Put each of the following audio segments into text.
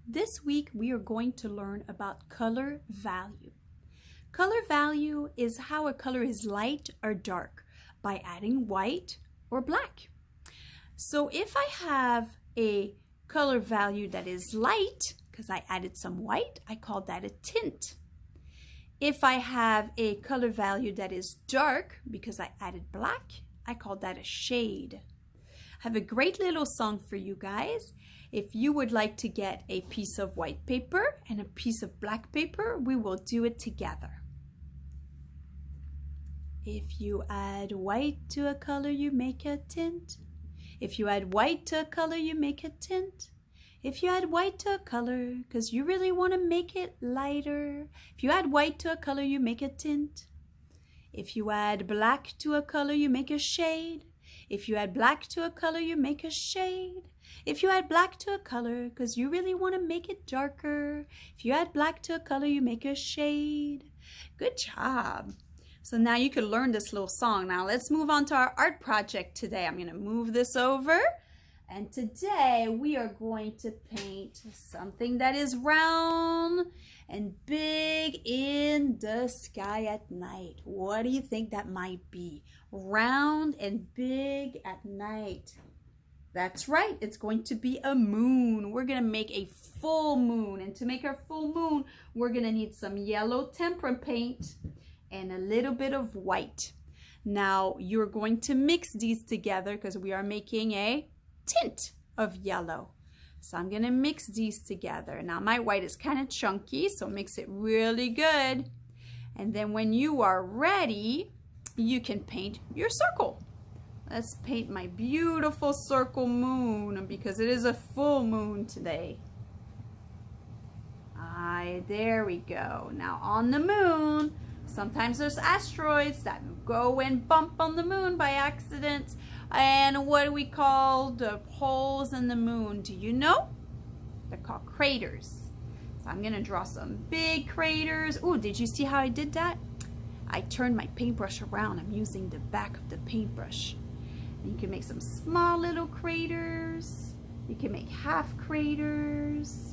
This week we are going to learn about color value. Color value is how a color is light or dark by adding white or black. So if I have a color value that is light, because I added some white, I call that a tint. If I have a color value that is dark, because I added black, I call that a shade. I have a great little song for you guys. If you would like to get a piece of white paper and a piece of black paper, we will do it together. If you add white to a color, you make a tint. If you add white to a color, you make a tint. If you add white to a color, because you really want to make it lighter. If you add white to a color, you make a tint. If you add black to a color, you make a shade. If you add black to a color, you make a shade. If you add black to a color, because you really want to make it darker. If you add black to a color, you make a shade. Good job. So now you can learn this little song. Now let's move on to our art project today. I'm going to move this over. And today we are going to paint something that is round and big in the sky at night. What do you think that might be? Round and big at night. That's right, it's going to be a moon. We're going to make a full moon. And to make our full moon, we're going to need some yellow tempera paint and a little bit of white. Now, you're going to mix these together because we are making a tint of yellow. So I'm going to mix these together. Now, my white is kind of chunky, so mix it really good. And then when you are ready, you can paint your circle. Let's paint my beautiful circle moon because it is a full moon today. There we go. Now on the moon, sometimes there's asteroids that go and bump on the moon by accident. And what do we call the holes in the moon? Do you know? They're called craters. So I'm going to draw some big craters. Oh, did you see how I did that? I turned my paintbrush around. I'm using the back of the paintbrush. You can make some small little craters. You can make half craters.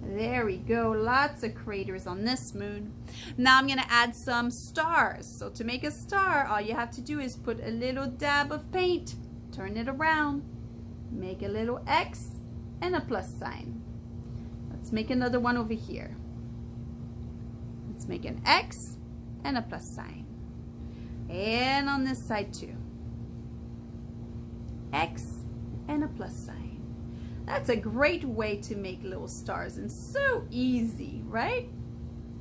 There we go, lots of craters on this moon. Now I'm gonna add some stars. So to make a star, all you have to do is put a little dab of paint, turn it around, make a little X and a plus sign. Let's make another one over here. Let's make an X and a plus sign. And on this side too. X and a plus sign. That's a great way to make little stars and so easy, right?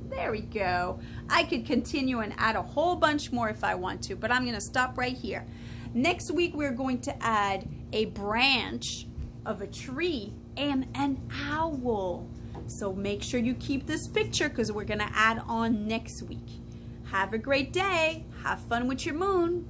There we go. I could continue and add a whole bunch more if I want to, but I'm going to stop right here. Next week we're going to add a branch of a tree and an owl. So make sure you keep this picture because we're going to add on next week. Have a great day. Have fun with your moon.